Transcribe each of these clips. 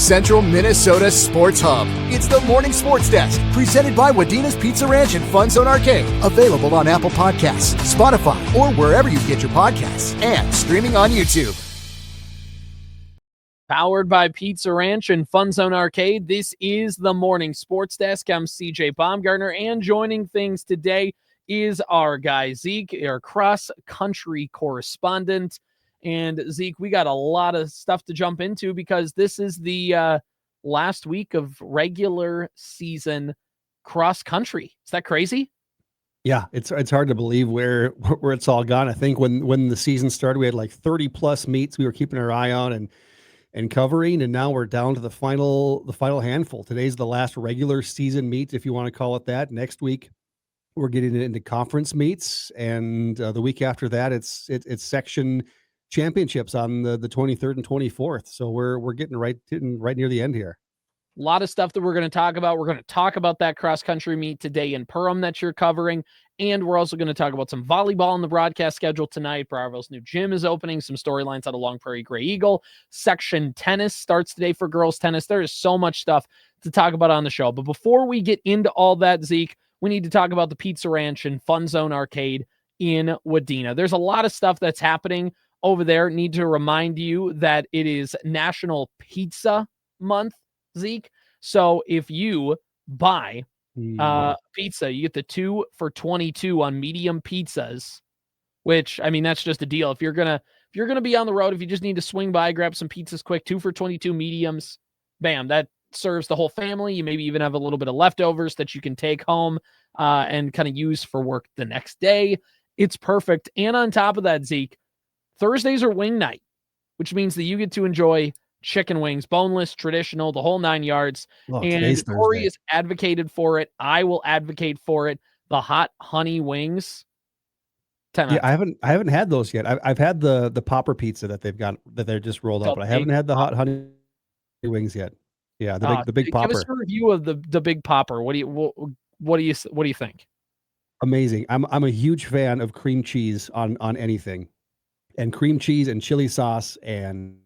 Central Minnesota Sports Hub. It's the Morning Sports Desk, presented by Wadena's Pizza Ranch and FunZone Arcade. Available on Apple Podcasts, Spotify, or wherever you get your podcasts, and streaming on YouTube. Powered by Pizza Ranch and FunZone Arcade, this is the Morning Sports Desk. I'm CJ Baumgartner, and joining things today is our guy Zeke, our cross-country correspondent. And Zeke, we got a lot of stuff to jump into because this is the last week of regular season cross-country. Is that crazy? Yeah, it's hard to believe where it's all gone. I think when the season started, we had like 30+ meets we were keeping our eye on and covering, and now we're down to the final handful. Today's the last regular season meet, if you want to call it that. Next week we're getting into conference meets, and the week after that it's section championships on the 23rd and 24th. So we're getting right near the end here. A lot of stuff that we're going to talk about. We're going to talk about that cross-country meet today in Perham that you're covering, and we're also going to talk about some volleyball in the broadcast schedule tonight. Browerville's new gym is opening, some storylines out of Long Prairie Gray Eagle. Section tennis starts today for girls tennis. There is so much stuff to talk about on the show. But before we get into all that, Zeke, we need to talk about the Pizza Ranch and FunZone Arcade in Wadena. There's a lot of stuff that's happening over there. Need to remind you that it is National Pizza Month, Zeke. So if you buy pizza, you get the 2 for $22 on medium pizzas, which, I mean, that's just a deal. If you're gonna be on the road, if you just need to swing by, grab some pizzas quick, 2 for $22 mediums, bam, that serves the whole family. You maybe even have a little bit of leftovers that you can take home and kind of use for work the next day. It's perfect. And on top of that, Zeke, Thursdays are wing night, which means that you get to enjoy chicken wings, boneless, traditional, the whole 9 yards. And Corey has advocated for it. I will advocate for it. The hot honey wings. 10 yeah, I haven't had those yet. I've had the popper pizza that they're just rolled out, but I haven't had the hot honey wings yet. Yeah, the big popper. Give us a review of the big popper. What do you think? Amazing. I'm a huge fan of cream cheese on anything. And cream cheese and chili sauce and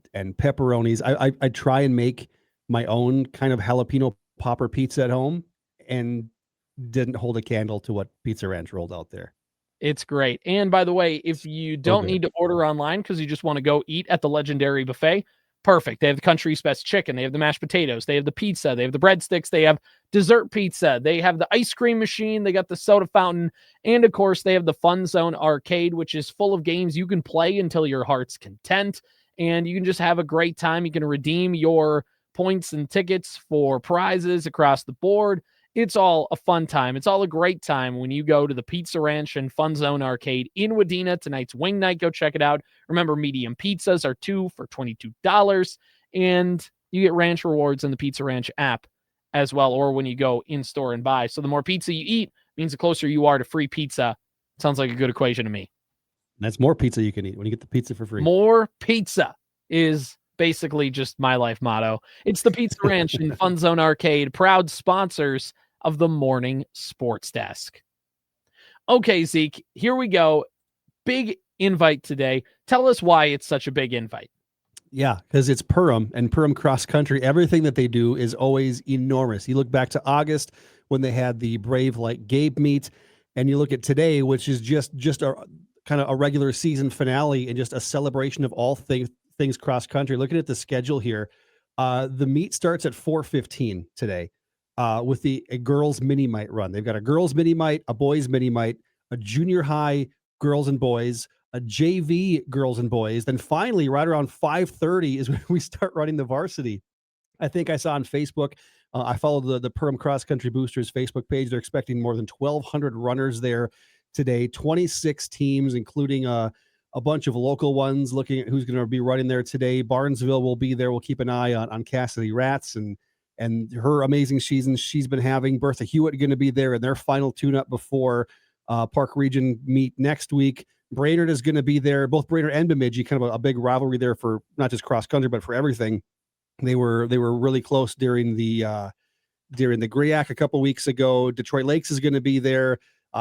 pepperonis. I try and make my own kind of jalapeno popper pizza at home, and didn't hold a candle to what Pizza Ranch rolled out there. It's great. And by the way, if you don't need to order online because you just want to go eat at the legendary buffet, perfect. They have the country's best chicken. They have the mashed potatoes. They have the pizza. They have the breadsticks. They have dessert pizza. They have the ice cream machine. They got the soda fountain. And of course, they have the FunZone Arcade, which is full of games you can play until your heart's content. And you can just have a great time. You can redeem your points and tickets for prizes across the board. It's all a fun time. It's all a great time when you go to the Pizza Ranch and FunZone Arcade in Wadena. Tonight's wing night. Go check it out. Remember, medium pizzas are 2 for $22. And you get ranch rewards in the Pizza Ranch app as well, or when you go in-store and buy. So the more pizza you eat means the closer you are to free pizza. Sounds like a good equation to me. That's more pizza you can eat when you get the pizza for free. More pizza is basically just my life motto. It's the Pizza Ranch and FunZone Arcade, proud sponsors of the Morning Sports Desk. Okay, Zeke, here we go. Big invite today. Tell us why it's such a big invite. Yeah, because it's Perham and Perham cross country. Everything that they do is always enormous. You look back to August when they had the Brave Like Gabe meet, and you look at today, which is just a kind of a regular season finale and just a celebration of all things cross country. Looking at the schedule here, the meet starts at 4:15 today with a girls mini might run. They've got a girls mini might, a boys mini might, a junior high girls and boys, a JV girls and boys. Then finally, right around 5:30 is when we start running the varsity. I think I saw on Facebook, I followed the Perham Cross Country Boosters Facebook page. They're expecting more than 1,200 runners there today, 26 teams, including a bunch of local ones, looking at who's going to be running there today. Barnesville will be there. We'll keep an eye on Cassidy Ratz and her amazing season she's been having. Bertha Hewitt going to be there in their final tune-up before Park Region meet next week. Brainerd is going to be there. Both Brainerd and Bemidji, kind of a big rivalry there for not just cross country, but for everything. They were really close during the GRIAC a couple weeks ago. Detroit Lakes is going to be there.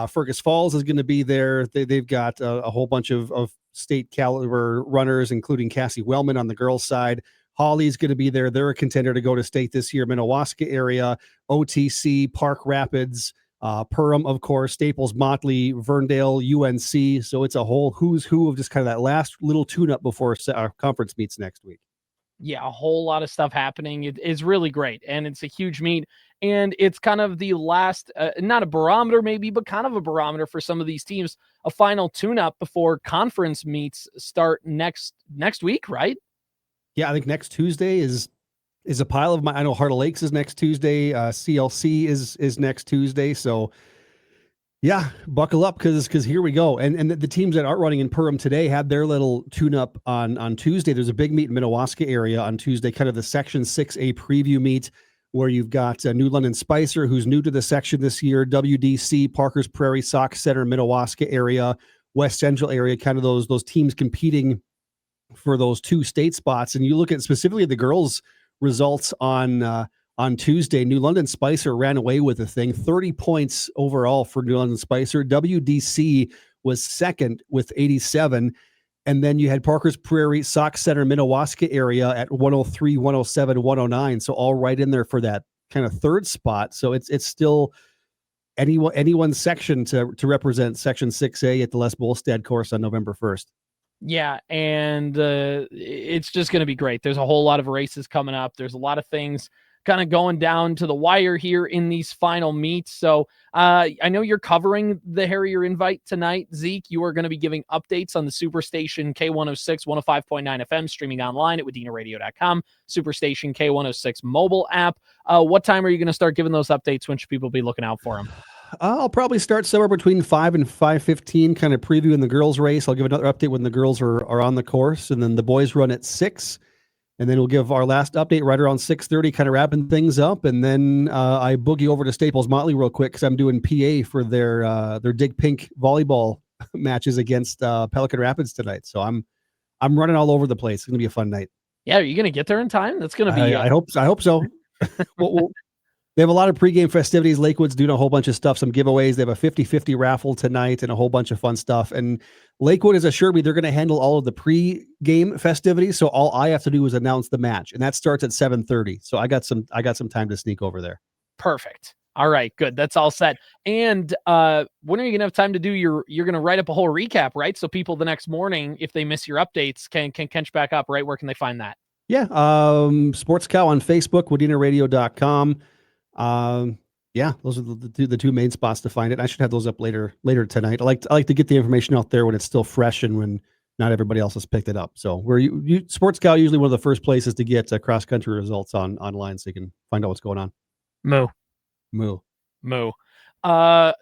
Fergus Falls is going to be there. They've got a whole bunch of state caliber runners, including Cassie Wellman on the girls' side. Hawley's going to be there. They're a contender to go to state this year. Minnewaska area, OTC, Park Rapids, Perham, of course, Staples, Motley, Verndale, UNC. So it's a whole who's who of just kind of that last little tune-up before our conference meets next week. Yeah, a whole lot of stuff happening. It is really great, and it's a huge meet, and it's kind of the last, not a barometer maybe, but kind of a barometer for some of these teams, a final tune-up before conference meets start next week, right? Yeah, I think next Tuesday is a pile of I know Heart of Lakes is next Tuesday. CLC is next Tuesday. So yeah, buckle up because here we go. And the teams that aren't running in Perham today had their little tune-up on Tuesday. There's a big meet in Minnewaska area on Tuesday, kind of the Section 6A preview meet where you've got New London Spicer, who's new to the section this year, WDC, Parker's Prairie, Sauk Center, Minnewaska area, West Central area, kind of those teams competing for those 2 state spots. And you look at specifically the girls' results on Tuesday. New London Spicer ran away with the thing, 30 points overall for New London Spicer. WDC was second with 87. And then you had Parker's Prairie, Sauk Center, Minnewaska area at 103, 107, 109. So all right in there for that kind of third spot. So it's still anyone's section to represent Section 6A at the Les Bolstad course on November 1st. Yeah, and it's just going to be great. There's a whole lot of races coming up. There's a lot of things kind of going down to the wire here in these final meets. So I know you're covering the Harrier invite tonight, Zeke. You are going to be giving updates on the Superstation K-106, 105.9 FM, streaming online at WDenaRadio.com, Superstation K-106 mobile app. What time are you going to start giving those updates? When should people be looking out for them? I'll probably start somewhere between 5 and 5:15, kind of previewing the girls' race. I'll give another update when the girls are on the course, and then the boys run at 6. And then we'll give our last update right around 6:30, kind of wrapping things up. And then I boogie over to Staples Motley real quick because I'm doing PA for their Dig Pink volleyball matches against Pelican Rapids tonight. So I'm running all over the place. It's gonna be a fun night. Yeah, are you gonna get there in time? That's gonna be. I hope so. They have a lot of pregame festivities. Lakewood's doing a whole bunch of stuff, some giveaways. They have a 50-50 raffle tonight and a whole bunch of fun stuff. And Lakewood has assured me they're going to handle all of the pregame festivities. So all I have to do is announce the match, and that starts at 7:30. So I got some time to sneak over there. Perfect. All right, good. That's all set. And when are you going to have time to do you're going to write up a whole recap, right? So people the next morning, if they miss your updates, can catch back up, right? Where can they find that? Yeah. Sports Cow on Facebook, WDenaRadio.com. Yeah, those are the two main spots to find it. I should have those up later tonight. I like to get the information out there when it's still fresh and when not everybody else has picked it up. So where you Sports Cow usually one of the first places to get cross country results online, so you can find out what's going on. Moo.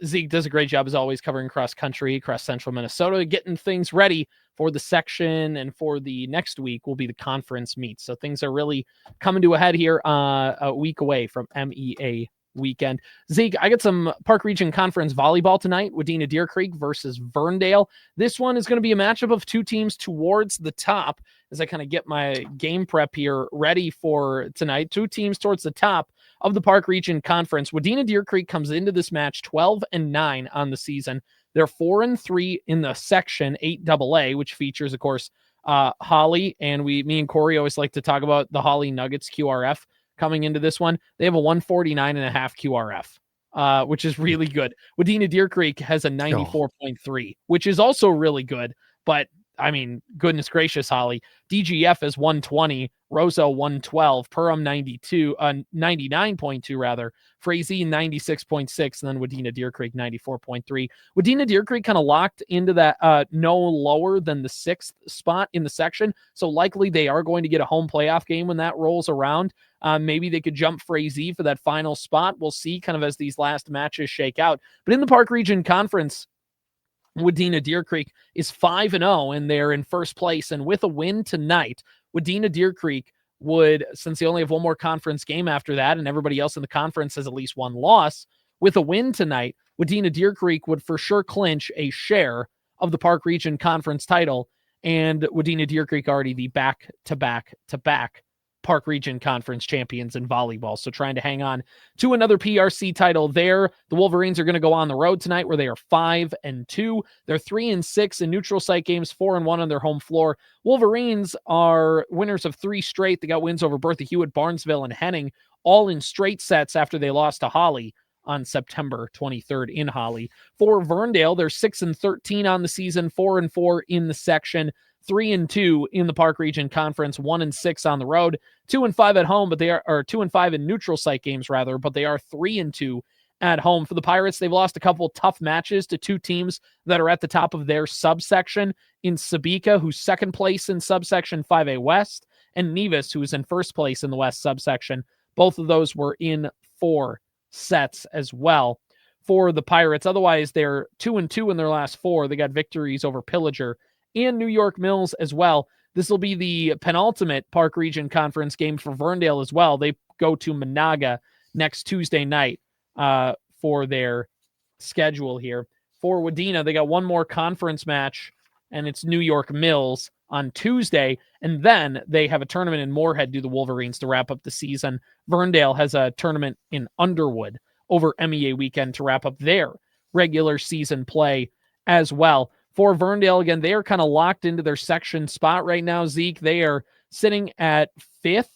Zeke does a great job as always covering cross country across central Minnesota, getting things ready for the section, and for the next week will be the conference meet. So things are really coming to a head here a week away from MEA weekend. Zeke, I got some Park Region Conference volleyball tonight, Wadena-Deer Creek versus Verndale. This one is going to be a matchup of 2 teams towards the top as I kind of get my game prep here ready for tonight. 2 teams towards the top of the Park Region Conference. Wadena-Deer Creek comes into this match 12-9 on the season. They're 4-3 in the section 8AA, which features, of course, Holly. And me and Corey always like to talk about the Holly Nuggets QRF coming into this one. They have a 149.5 QRF, which is really good. Wadena-Deer Creek has a 94.3, which is also really good. But I mean, goodness gracious, Holly. DGF is 120, Roseau 112, Perham 99.2 rather, Frazee 96.6, and then Wadena-Deer Creek 94.3. Wadena-Deer Creek kind of locked into that no lower than the 6th spot in the section, so likely they are going to get a home playoff game when that rolls around. Maybe they could jump Frazee for that final spot. We'll see kind of as these last matches shake out. But in the Park Region Conference, Wadena-Deer Creek is 5-0, and they're in first place. And with a win tonight, Wadena-Deer Creek would, since they only have one more conference game after that, and everybody else in the conference has at least one loss, with a win tonight, Wadena-Deer Creek would for sure clinch a share of the Park Region Conference title, and Wadena-Deer Creek already the back-to-back Park Region Conference champions in volleyball. So trying to hang on to another PRC title there. The Wolverines are going to go on the road tonight where they are 5-2. They're 3-6 in neutral site games, 4-1 on their home floor. Wolverines are winners of 3 straight. They got wins over Bertha Hewitt, Barnesville, and Henning, all in straight sets after they lost to Holly on September 23rd in Holly. For Verndale, they're 6-13 on the season, 4-4 in the section, 3-2 in the Park Region Conference, 1-6 on the road, 2-5 at home, but they are 2-5 in neutral site games rather, but they are 3-2 at home. For the Pirates, they've lost a couple tough matches to 2 teams that are at the top of their subsection in Sabika, who's second place in subsection 5A West, and Nevis, who is in first place in the West subsection. Both of those were in 4 sets as well for the Pirates. Otherwise, they're 2-2 in their last 4. They got victories over Pillager and New York Mills as well. This will be the penultimate Park Region Conference game for Verndale as well. They go to Monaga next Tuesday night for their schedule here. For Wadena, they got one more conference match, and it's New York Mills on Tuesday, and then they have a tournament in Moorhead, do the Wolverines, to wrap up the season. Verndale has a tournament in Underwood over MEA weekend to wrap up their regular season play as well. For Verndale, again, they are kind of locked into their section spot right now, Zeke. They are sitting at 5th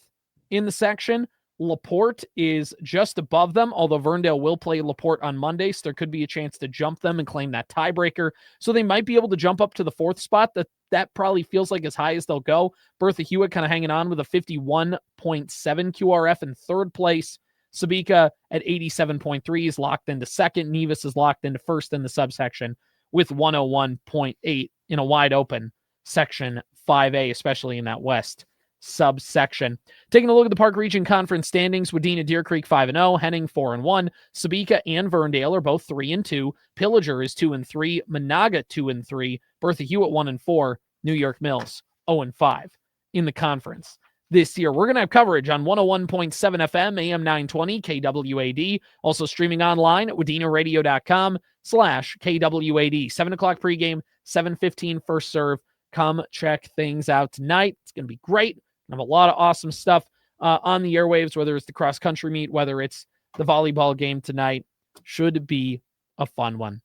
in the section. LaPorte is just above them, although Verndale will play LaPorte on Monday, so there could be a chance to jump them and claim that tiebreaker. So they might be able to jump up to the 4th spot. That probably feels like as high as they'll go. Bertha Hewitt kind of hanging on with a 51.7 QRF in 3rd place. Sabika at 87.3 is locked into 2nd. Nevis is locked into 1st in the subsection with 101.8 in a wide open section 5A, especially in that West subsection. Taking a look at the Park Region Conference standings, Wadena-Deer Creek 5-0, Henning 4-1, Sabika and Verndale are both 3-2, Pillager is 2-3, Monaga 2-3, Bertha Hewitt 1-4, New York Mills 0-5 in the conference this year. We're going to have coverage on 101.7 FM, AM920 KWAD, also streaming online at wadenaradio.com/KWAD. 7 o'clock pregame, 7:15 first serve. Come check things out tonight. It's going to be great. I have a lot of awesome stuff on the airwaves, whether it's the cross-country meet, whether it's the volleyball game tonight. Should be a fun one.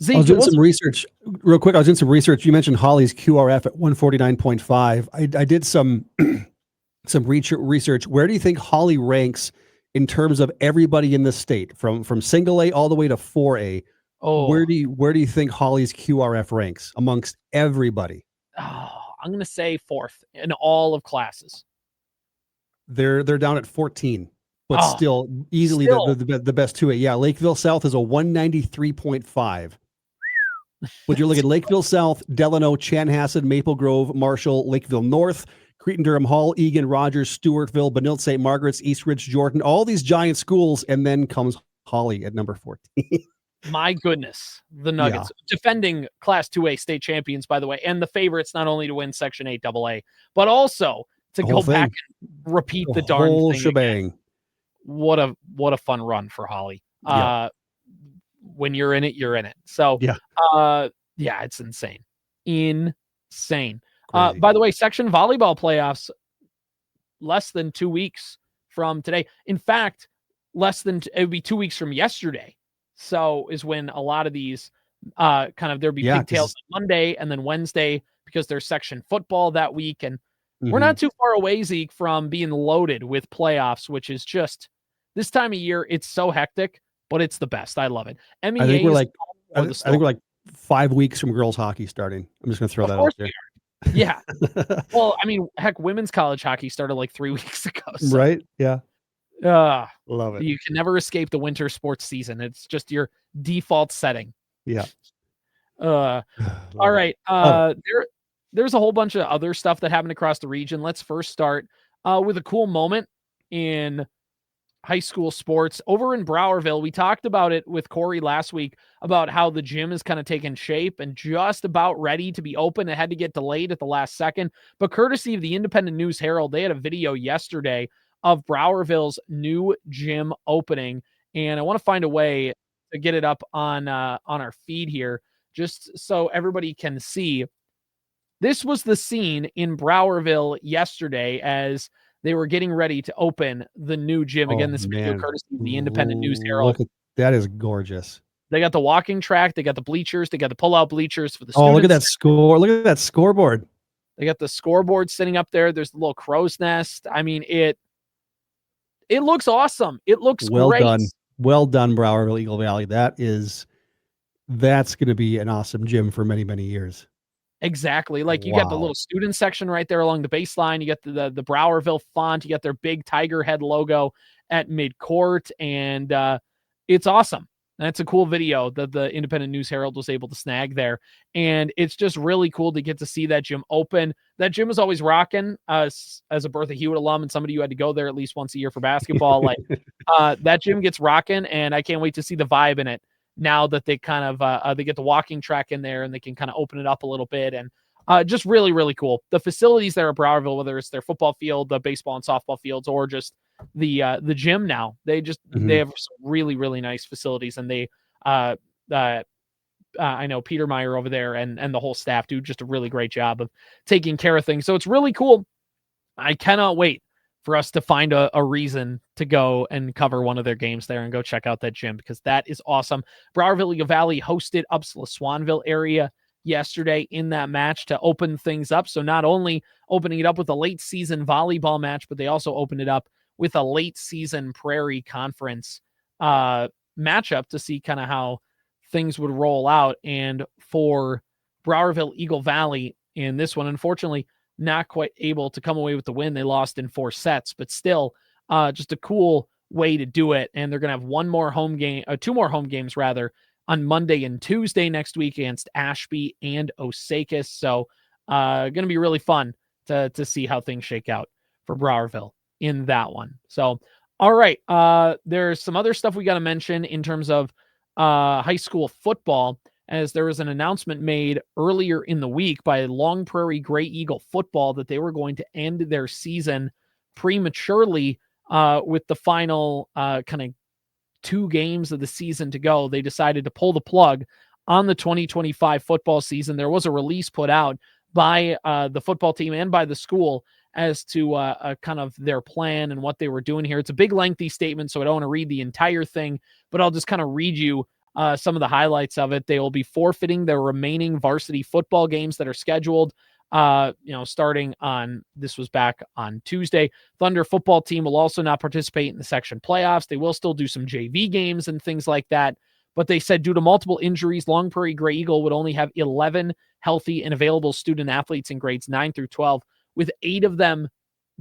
Zeke, I was doing some research real quick. You mentioned Holly's QRF at 149.5. I did some research. Where do you think Holly ranks in terms of everybody in the state, from single A all the way to 4A? Oh, where do you think Holly's QRF ranks amongst everybody? Oh, I'm going to say 4th in all of classes. They're down at 14, but still easily the best 2A. Yeah, Lakeville South is a 193.5. Would you look at Lakeville South, Delano, Chanhassen, Maple Grove, Marshall, Lakeville North, Cretin-Durham Hall, Egan, Rogers, Stewartville, Benilde St. Margaret's, East Ridge, Jordan, all these giant schools, and then comes Holly at number 14. My goodness, the Nuggets, defending Class 2A state champions, by the way, and the favorites not only to win Section 8 AA, but also to go back and repeat the darn whole thing shebang. Again. What a fun run for Holly. When you're in it, you're in it. So, it's insane. Insane. By the way, section volleyball playoffs, less than 2 weeks from today. In fact, it would be 2 weeks from yesterday. So is when a lot of these there'll be pigtails on Monday and then Wednesday, because there's section football that week. And we're not too far away, Zeke, from being loaded with playoffs, which is just this time of year. It's so hectic, but it's the best. I love it. I think we're like 5 weeks from girls hockey starting. I'm just going to throw that out there. Yeah. Well, I mean, heck, women's college hockey started like 3 weeks ago. So. Right. Yeah. Love it. You can never escape the winter sports season. It's just your default setting. Yeah. All right. There's a whole bunch of other stuff that happened across the region. Let's first start with a cool moment in high school sports over in Browerville. We talked about it with Corey last week about how the gym is kind of taking shape and just about ready to be open. It had to get delayed at the last second, but courtesy of the Independent News Herald, they had a video yesterday of Browerville's new gym opening. And I want to find a way to get it up on our feed here, just so everybody can see. This was the scene in Browerville yesterday as they were getting ready to open the new gym. Again, this video courtesy of the Independent News Herald. Look at that, is gorgeous. They got the walking track, they got the bleachers, they got the pull-out bleachers for the students. Oh, look at that score! Look at that scoreboard. They got the scoreboard sitting up there. There's the little crow's nest. I mean, it looks awesome. It looks great. Well done, Browerville, Eagle Valley. That's going to be an awesome gym for many, many years. Exactly. Like you got the little student section right there along the baseline. You got the Browerville font. You got their big tiger head logo at midcourt, and it's awesome. That's a cool video that the Independent News Herald was able to snag there. And it's just really cool to get to see that gym open. That gym is always rocking. As a Bertha Hewitt alum and somebody who had to go there at least once a year for basketball, like that gym gets rocking, and I can't wait to see the vibe in it now that they kind of they get the walking track in there and they can kind of open it up a little bit. And just really, really cool. The facilities there at Browerville, whether it's their football field, the baseball and softball fields, or just the gym now, they have some really, really nice facilities. And they I know Peter Meyer over there and the whole staff do just a really great job of taking care of things. So it's really cool. I cannot wait for us to find a reason to go and cover one of their games there and go check out that gym, because that is awesome. Browerville Eagle Valley hosted Upsala Swanville area yesterday in that match to open things up. So not only opening it up with a late season volleyball match, but they also opened it up with a late season Prairie Conference matchup to see kind of how things would roll out. And for Browerville Eagle Valley in this one, unfortunately, not quite able to come away with the win. They lost in 4 sets, but still just a cool way to do it. And they're going to have two more home games rather, on Monday and Tuesday next week against Ashby and Osakis. So going to be really fun to see how things shake out for Browerville in that one. So, all right. There's some other stuff we got to mention in terms of high school football, as there was an announcement made earlier in the week by Long Prairie Gray Eagle Football that they were going to end their season prematurely with the final kind of 2 games of the season to go. They decided to pull the plug on the 2025 football season. There was a release put out by the football team and by the school as to kind of their plan and what they were doing here. It's a big, lengthy statement, so I don't want to read the entire thing, but I'll just kind of read you some of the highlights of it. They will be forfeiting their remaining varsity football games that are scheduled, starting on, this was back on Tuesday. Thunder football team will also not participate in the section playoffs. They will still do some JV games and things like that. But they said due to multiple injuries, Long Prairie Gray Eagle would only have 11 healthy and available student athletes in grades 9 through 12, with 8 of them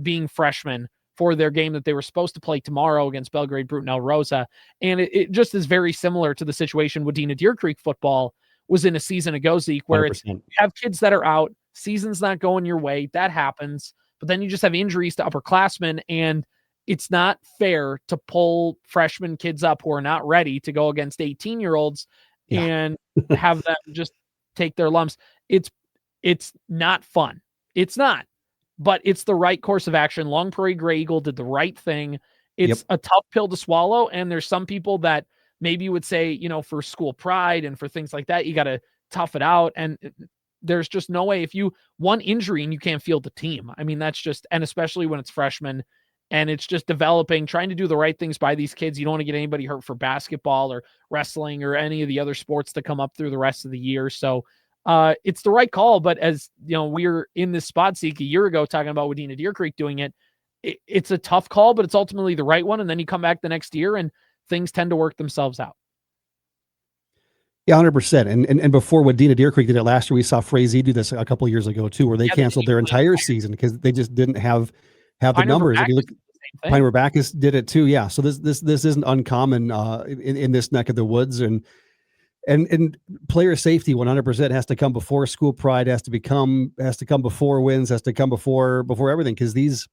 being freshmen for their game that they were supposed to play tomorrow against Belgrade Bruton Rosa. And it just is very similar to the situation Wadena-Deer Creek football was in a season ago, Zeke, where 100%. it's, you have kids that are out, season's not going your way, that happens, but then you just have injuries to upperclassmen, and it's not fair to pull freshman kids up who are not ready to go against 18-year-olds and have them just take their lumps. It's not fun. It's not. But it's the right course of action. Long Prairie Gray Eagle did the right thing. It's a tough pill to swallow. And there's some people that maybe would say, for school pride and for things like that, you got to tough it out. And there's just no way, if you one injury and you can't field the team. I mean, that's just, and especially when it's freshmen and it's just developing, trying to do the right things by these kids. You don't want to get anybody hurt for basketball or wrestling or any of the other sports that come up through the rest of the year. So it's the right call, but as we were in this spot, Zeke, a year ago talking about Wadena-Deer Creek doing it, it's a tough call, but it's ultimately the right one. And then you come back the next year and things tend to work themselves out. Yeah, 100%. And before Wadena-Deer Creek did it last year, we saw Frazee do this a couple of years ago too, where they canceled their entire season because they just didn't have the numbers. If you look, Pine Bacchus did it too. Yeah. So this isn't uncommon in this neck of the woods, and player safety 100% has to come before school pride, has to come before wins, has to come before everything. Because these,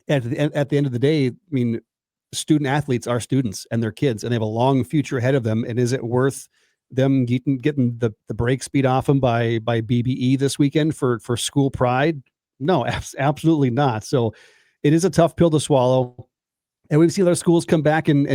at the end of the day, I mean, student athletes are students and they're kids and they have a long future ahead of them. And is it worth them getting the brake speed off them by BBE this weekend for school pride? No, absolutely not. So it is a tough pill to swallow. And we've seen other schools come back and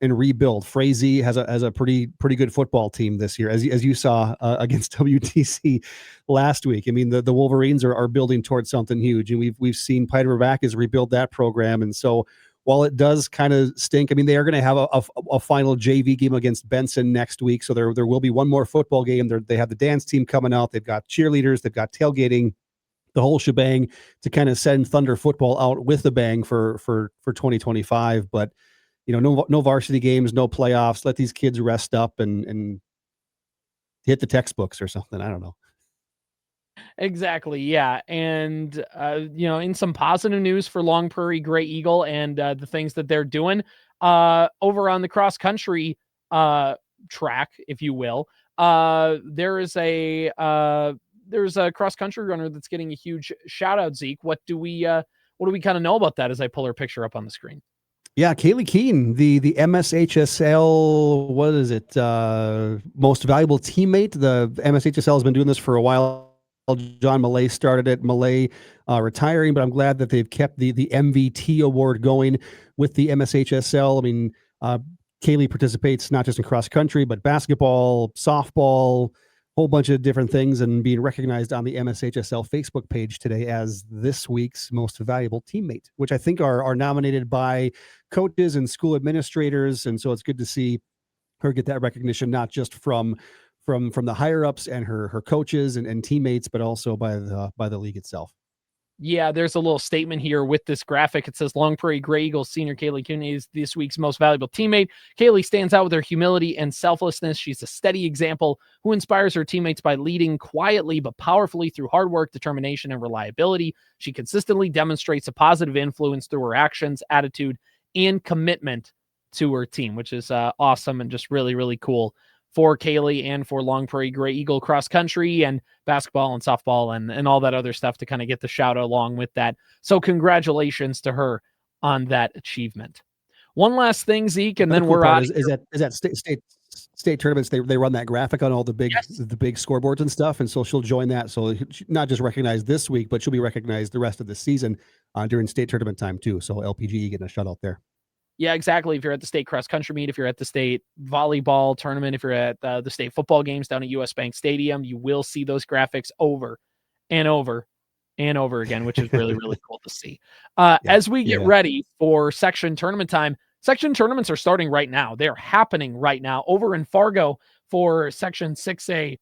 rebuild. Frazee has a pretty good football team this year, as you saw against WDC last week. I mean, the Wolverines are building towards something huge, and we've seen Pied Backus rebuild that program. And so, while it does kind of stink, I mean, they are going to have a final JV game against Benson next week, so there will be one more football game. They have the dance team coming out. They've got cheerleaders. They've got tailgating. The whole shebang to kind of send Thunder football out with a bang for 2025. But, no varsity games, no playoffs. Let these kids rest up and hit the textbooks or something. I don't know. Exactly. Yeah. And, in some positive news for Long Prairie Gray Eagle and the things that they're doing over on the cross country track, if you will, there's a cross country runner that's getting a huge shout out. Zeke, what do we kind of know about that as I pull her picture up on the screen? Yeah, Kaylee Keene, the MSHSL, what is it? Most valuable teammate. The MSHSL has been doing this for a while. John Millay started it. Millay retiring, but I'm glad that they've kept the MVT award going with the MSHSL. I mean, Kaylee participates not just in cross country, but basketball, softball, whole bunch of different things, and being recognized on the MSHSL Facebook page today as this week's most valuable teammate, which I think are nominated by coaches and school administrators. And so it's good to see her get that recognition, not just from the higher ups and her coaches and teammates, but also by the league itself. Yeah, there's a little statement here with this graphic. It says Long Prairie Gray Eagles senior Kaylee Keene is this week's most valuable teammate. Kaylee stands out with her humility and selflessness. She's a steady example who inspires her teammates by leading quietly but powerfully through hard work, determination, and reliability. She consistently demonstrates a positive influence through her actions, attitude, and commitment to her team, which is awesome and just really, really cool for Kaylee and for Long Prairie Gray Eagle cross country and basketball and softball and all that other stuff to kind of get the shout out along with that. So congratulations to her on that achievement. One last thing, Zeke, and then we're out. Is that state tournaments? They run that graphic on all the big scoreboards and stuff, and so she'll join that. So not just recognized this week, but she'll be recognized the rest of the season during state tournament time too. So LPGE getting a shout out there. Yeah, exactly. If you're at the state cross country meet, if you're at the state volleyball tournament, if you're at the state football games down at US Bank Stadium, you will see those graphics over and over and over again, which is really, really cool to see. As we get ready for section tournament time, section tournaments are starting right now. They're happening right now over in Fargo for section 6A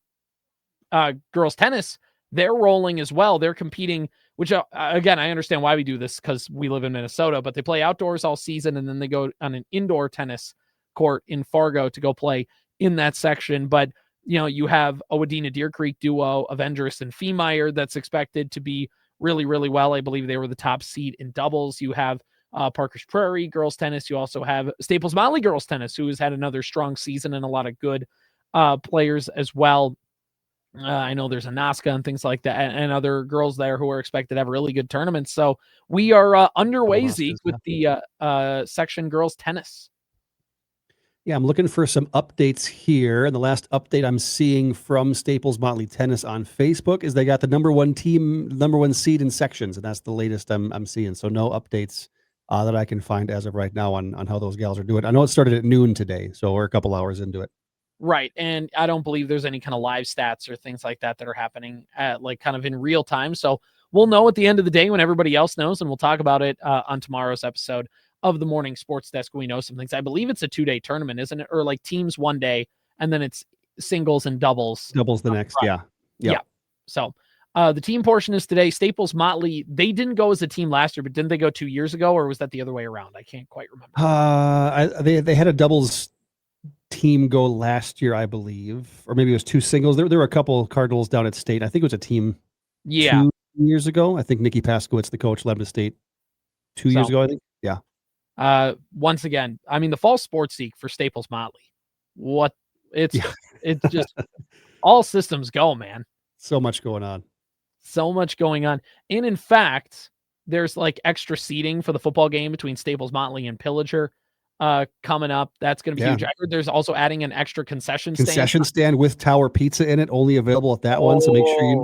girls tennis. They're rolling as well. They're competing, which again, I understand why we do this because we live in Minnesota, but they play outdoors all season and then they go on an indoor tennis court in Fargo to go play in that section. But, you have a Wadena-Deer Creek duo, Avengers and Feemeyer, that's expected to be really, really well. I believe they were the top seed in doubles. You have Parker's Prairie girls tennis. You also have Staples Motley girls tennis, who has had another strong season and a lot of good players as well. I know there's a Nasca and things like that and other girls there who are expected to have really good tournaments. So we are underway, Zeke, with the section girls tennis. Yeah, I'm looking for some updates here. And the last update I'm seeing from Staples Motley Tennis on Facebook is they got the number one seed in sections. And that's the latest I'm seeing. So no updates that I can find as of right now on how those gals are doing. I know it started at noon today, so we're a couple hours into it. Right. And I don't believe there's any kind of live stats or things like that are happening at kind of in real time. So we'll know at the end of the day when everybody else knows, and we'll talk about it on tomorrow's episode of the Morning Sports Desk. We know some things. I believe it's a 2-day tournament, isn't it? Or like teams one day and then it's singles and doubles. Doubles the next. Right. Yeah. So the team portion is today. Staples Motley, they didn't go as a team last year, but didn't they go 2 years ago, or was that the other way around? I can't quite remember. They had a doubles team go last year, I believe, or maybe it was two singles. There were a couple Cardinals down at state. I think it was a team 2 years ago. I think Nikki Paskowitz, the coach, led to state 2 years ago, I think. Yeah. Once again, I mean, the fall sports league for Staples Motley, it's just all systems go, man. So much going on. And in fact, there's like extra seating for the football game between Staples Motley and Pillager coming up. That's going to be huge. I heard there's also adding an extra concession stand with Tower Pizza in it, only available at that one. So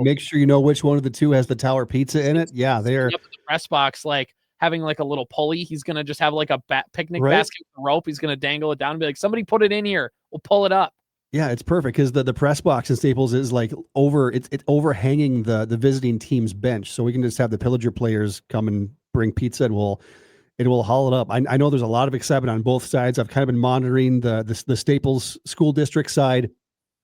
make sure you know which one of the two has the Tower Pizza in it. Yeah, they're up in the press box like, having like a little pulley. He's going to just have like a picnic Right. basket with a rope. He's going to dangle it down and be like, somebody put it in here. We'll pull it up. Yeah, it's perfect because the press box in Staples is like it's overhanging the visiting team's bench. So we can just have the Pillager players come and bring pizza and we'll haul it up. I know there's a lot of excitement on both sides. I've kind of been monitoring the Staples school district side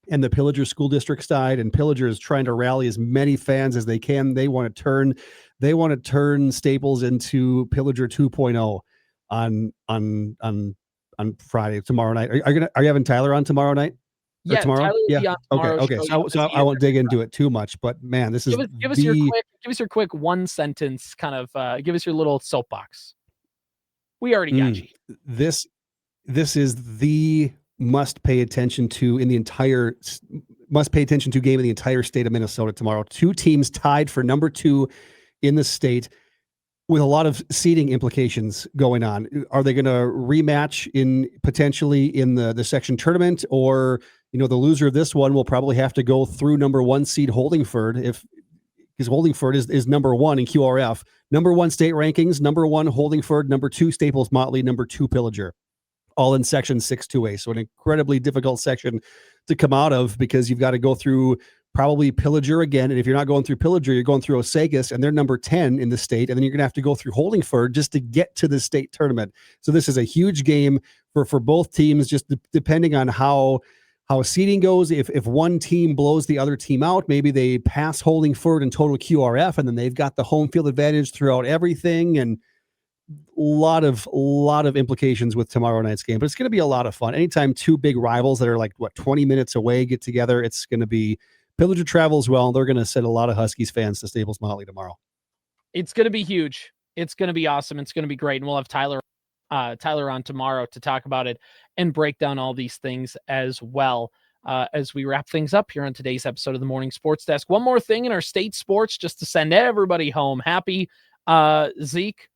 and the Pillager school district side, and Pillager is trying to rally as many fans as they can. They want to turn Staples into Pillager 2.0 on Friday, tomorrow night. Are you having Tyler on tomorrow night? Yeah, tomorrow? Tyler will be on tomorrow's Okay. show. So I won't dig into it too much, but man, this is give us your quick one sentence kind of give us your little soapbox. We already got you. This is the must pay attention to game in the entire state of Minnesota tomorrow. Two teams tied for number 2 in the state, with a lot of seeding implications going on. Are they going to rematch potentially in the section tournament, or the loser of this one will probably have to go through number 1 seed Holdingford, because Holdingford is number 1 in QRF, number 1 state rankings, number 1 Holdingford, number 2 Staples Motley, number 2 Pillager, all in section 6-2A. So an incredibly difficult section to come out of, because you've got to go through probably Pillager again. And if you're not going through Pillager, you're going through Osagas, and they're number 10 in the state. And then you're going to have to go through Holdingford just to get to the state tournament. So this is a huge game for both teams, just depending on how seeding goes. If one team blows the other team out, maybe they pass Holdingford in total QRF, and then they've got the home field advantage throughout everything. And a lot of implications with tomorrow night's game, but it's going to be a lot of fun. Anytime two big rivals that are 20 minutes away get together, it's going to be. Pillager travels well. They're going to send a lot of Huskies fans to Staples Motley tomorrow. It's going to be huge. It's going to be awesome. It's going to be great. And we'll have Tyler on tomorrow to talk about it and break down all these things as well, as we wrap things up here on today's episode of the Morning Sports Desk. One more thing in our state sports, just to send everybody home happy. Zeke,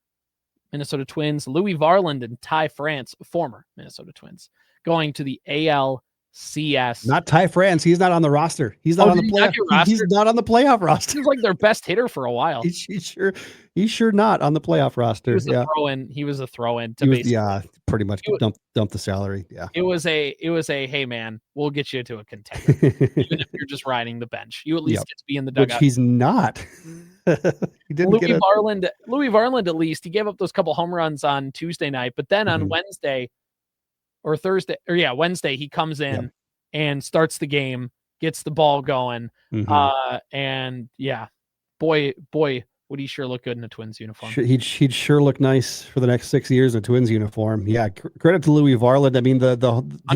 Minnesota Twins, Louis Varland and Ty France, former Minnesota Twins, going to the ALCS. Not Ty France. He's not on the roster. He's not on the playoff. He's not on the playoff roster. He's like their best hitter for a while. He's sure not on the playoff roster. He was a throw-in to pretty much dump the salary. Yeah. It was a hey man, we'll get you to a contender. Even if you're just riding the bench, you at least get to be in the dugout. Which he's not. He didn't Louis Varland, at least he gave up those couple home runs on Tuesday night, but then on Wednesday, he comes in and starts the game, gets the ball going. And boy, would he sure look good in a Twins uniform. He'd sure look nice for the next 6 years in a Twins uniform. Yeah. Credit to Louis Varland. I mean, he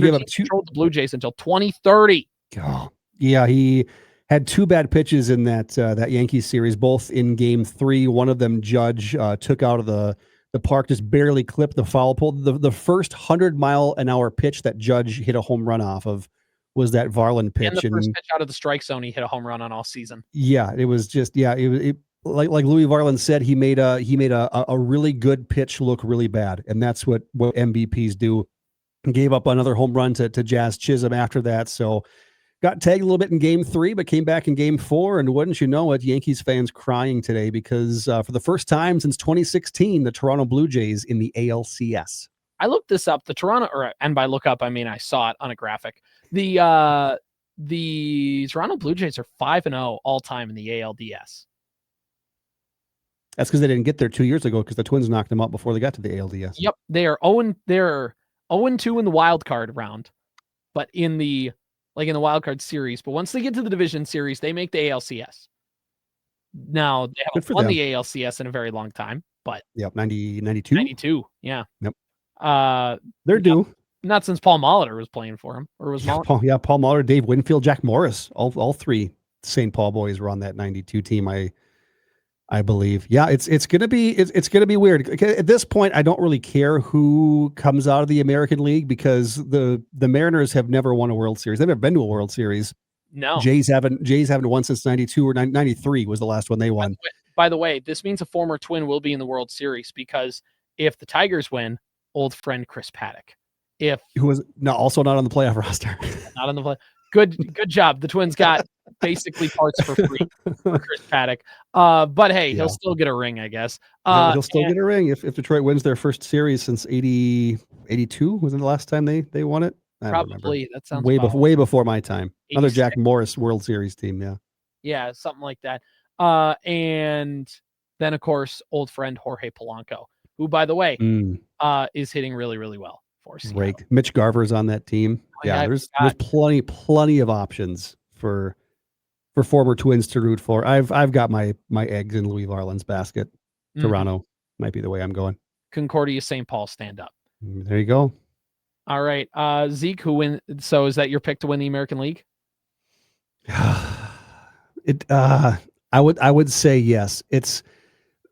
gave up controlled the Blue Jays until 2030. Oh, yeah. He had 2 bad pitches in that Yankees series, both in Game 3. One of them Judge took out of the park, just barely clipped the foul pole. The first 100-mile-an-hour pitch that Judge hit a home run off of was that Varland pitch. And the first pitch out of the strike zone he hit a home run on all season. Yeah, it was just like Louis Varland said, he made a really good pitch look really bad, and that's what MVPs do. Gave up another home run to Jazz Chisholm after that, so got tagged a little bit in Game 3, but came back in Game 4, and wouldn't you know it, Yankees fans crying today because for the first time since 2016, the Toronto Blue Jays in the ALCS. I looked this up. And by look up, I mean I saw it on a graphic. The Toronto Blue Jays are 5-0 all time in the ALDS. That's because they didn't get there 2 years ago because the Twins knocked them out before they got to the ALDS. Yep, they're 0-2 in the wild card round, but in the wild card series. But once they get to the division series, they make the ALCS. Now they haven't won the ALCS in a very long time, but 92. 92, yeah. Yep. They're due. Not since Paul Molitor was playing for him, or was Paul Molitor, Dave Winfield, Jack Morris, all 3 St. Paul boys were on that 92 team. I believe. Yeah, it's gonna be weird. At this point, I don't really care who comes out of the American League because the Mariners have never won a World Series. They've never been to a World Series. No. Jays haven't won since 92 or 93 was the last one they won. By the way, this means a former Twin will be in the World Series because if the Tigers win, old friend Chris Paddock. Who was also not on the playoff roster. Not on the play. Good job. The Twins got basically parts for free for Chris Paddock. But hey, he'll still get a ring, I guess. He'll still get a ring if Detroit wins their first series since 82. Wasn't the last time they won it? I probably. That sounds way before my time. 86. Another Jack Morris World Series team. Yeah. Yeah, something like that. And then of course, old friend Jorge Polanco, who, by the way, is hitting really, really well for Seattle. Right. Mitch Garver's on that team. There's plenty of options for former Twins to root for. I've got my eggs in Louis Varland's basket. Toronto might be the way I'm going. Concordia St. Paul, stand up. There you go. All right. Zeke, who win? So is that your pick to win the American League? I would say yes. It's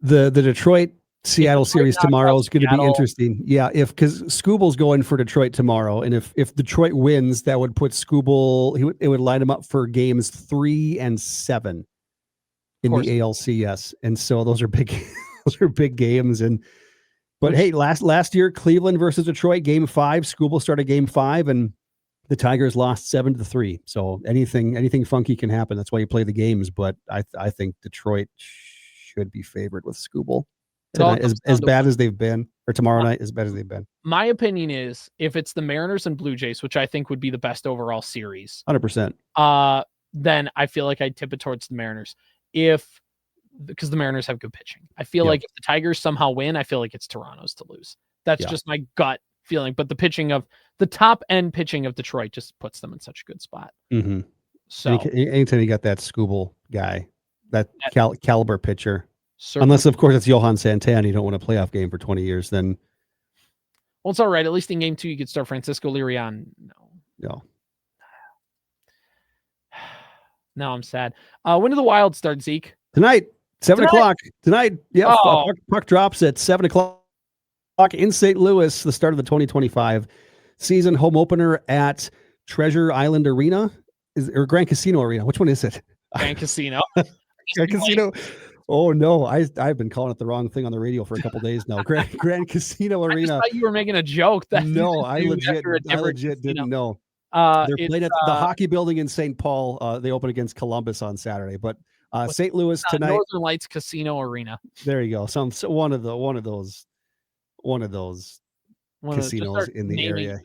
the Detroit Seattle series tomorrow is going to be interesting. Yeah, because Skubal's going for Detroit tomorrow, and if Detroit wins, that would put Skubal. It would line him up for games 3 and 7 in the ALCS, and so those are big. Those are big games. But hey, last year Cleveland versus Detroit, game 5. Skubal started game 5, and the Tigers lost 7-3. So anything funky can happen. That's why you play the games. But I think Detroit should be favored with Skubal. As bad as they've been, or tomorrow night, as bad as they've been. My opinion is, if it's the Mariners and Blue Jays, which I think would be the best overall series, 100%. Then I feel like I'd tip it towards the Mariners. Because the Mariners have good pitching. I feel like if the Tigers somehow win, I feel like it's Toronto's to lose. That's just my gut feeling. But the top end pitching of Detroit just puts them in such a good spot. Mm-hmm. So anytime you got that Skubal guy, that caliber pitcher. Unless, of course, it's Johan Santana. You don't want a playoff game for 20 years. Then, well, it's all right. At least in game 2, you could start Francisco Lirion. No. Now I'm sad. When do the Wild start, Zeke? Tonight, 7 o'clock. Tonight, yeah. Puck drops at 7 o'clock in St. Louis. The start of the 2025 season. Home opener at Treasure Island Arena or Grand Casino Arena. Which one is it? Grand Casino. Grand Casino. Oh no, I've been calling it the wrong thing on the radio for a couple days now. Grand Casino Arena. I just thought you were making a joke. No, I legit didn't know. They're playing at the hockey building in St. Paul. They open against Columbus on Saturday, but St. Louis tonight. Northern Lights Casino Arena. There you go. One of those casinos in the area.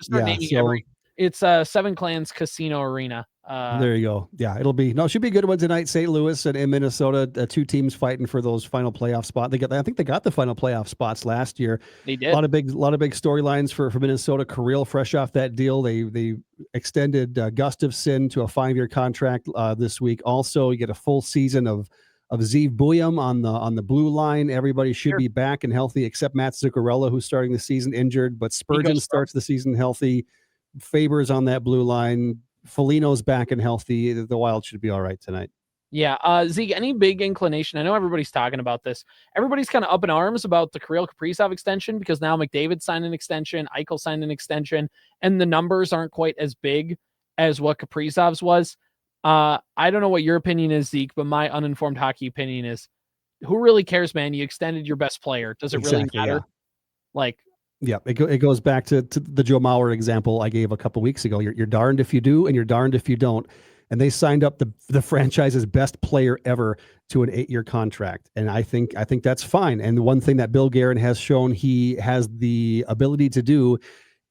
It's Seven Clans Casino Arena. There you go. Yeah, it should be a good one tonight. St. Louis and Minnesota, 2 teams fighting for those final playoff spots. I think they got the final playoff spots last year. They did. A lot of big storylines for Minnesota. Kirill, fresh off that deal, they extended Gustafson to a 5-year contract this week. Also, you get a full season of Zeke Fuhrman on the blue line. Everybody should be back and healthy except Matt Zuccarello, who's starting the season injured. But Spurgeon starts the season healthy. Faber's on that blue line. Foligno's back and healthy. The Wild should be all right tonight. Yeah. Zeke, any big inclination? I know everybody's talking about this. Everybody's kind of up in arms about the Kirill Kaprizov extension because now McDavid signed an extension, Eichel signed an extension, and the numbers aren't quite as big as what Kaprizov's was. I don't know what your opinion is, Zeke, but my uninformed hockey opinion is, who really cares, man? You extended your best player. Does it really matter? Yeah. Yeah, it goes back to the Joe Mauer example I gave a couple weeks ago. You're darned if you do, and you're darned if you don't. And they signed up the franchise's best player ever to an 8-year contract, and I think that's fine. And the one thing that Bill Guerin has shown he has the ability to do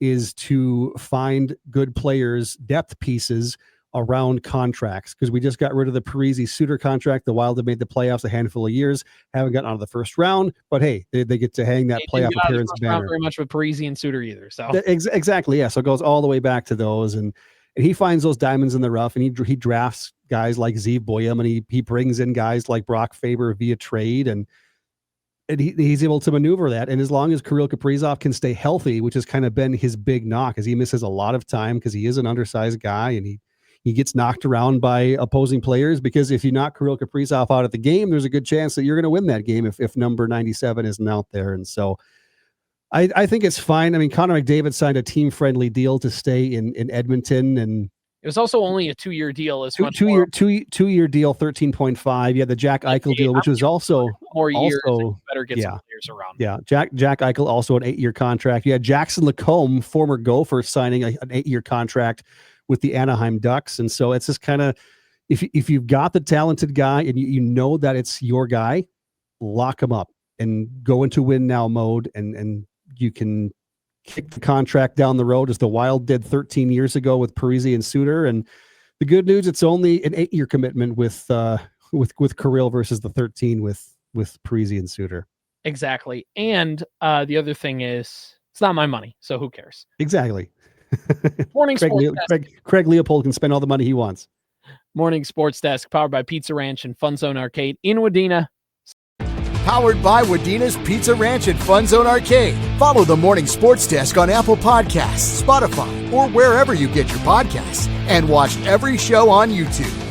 is to find good players, depth pieces around contracts, because we just got rid of the Parise Suter contract. The Wild have made the playoffs a handful of years, haven't gotten out of the first round, but hey, they get to hang that playoff appearance banner. Very much with Parise and Suter either. So exactly, yeah. So it goes all the way back to those, and he finds those diamonds in the rough, and he drafts guys like Zeke Fuhrman, and he brings in guys like Brock Faber via trade, and he's able to maneuver that. And as long as Kirill Kaprizov can stay healthy, which has kind of been his big knock, as he misses a lot of time because he is an undersized guy, and he gets knocked around by opposing players, because if you knock Kirill Kaprizov out of the game, there's a good chance that you're going to win that game if number 97 isn't out there. And so I think it's fine. I mean, Connor McDavid signed a team-friendly deal to stay in Edmonton, and it was also only a 2-year deal. As two-year deal, 13.5. Yeah, the Jack Eichel deal, which was also more years. Better get some players around. Yeah, Jack Eichel also an 8-year contract. Yeah, Jackson Lacombe, former Gopher, signing an 8-year contract with the Anaheim Ducks. And so it's just kind of, if you've got the talented guy and you know that it's your guy, lock him up and go into win now mode, and you can kick the contract down the road as the Wild did 13 years ago with Parisi and Suter. And the good news, it's only an 8-year commitment with Kirill versus the 13 with Parisi and Suter. Exactly. And the other thing is, it's not my money, so who cares? Exactly. Morning Sports Desk. Craig Leopold can spend all the money he wants. Morning Sports Desk, powered by Pizza Ranch and FunZone Arcade in Wadena. Powered by Wadena's Pizza Ranch and FunZone Arcade. Follow the Morning Sports Desk on Apple Podcasts, Spotify, or wherever you get your podcasts. And watch every show on YouTube.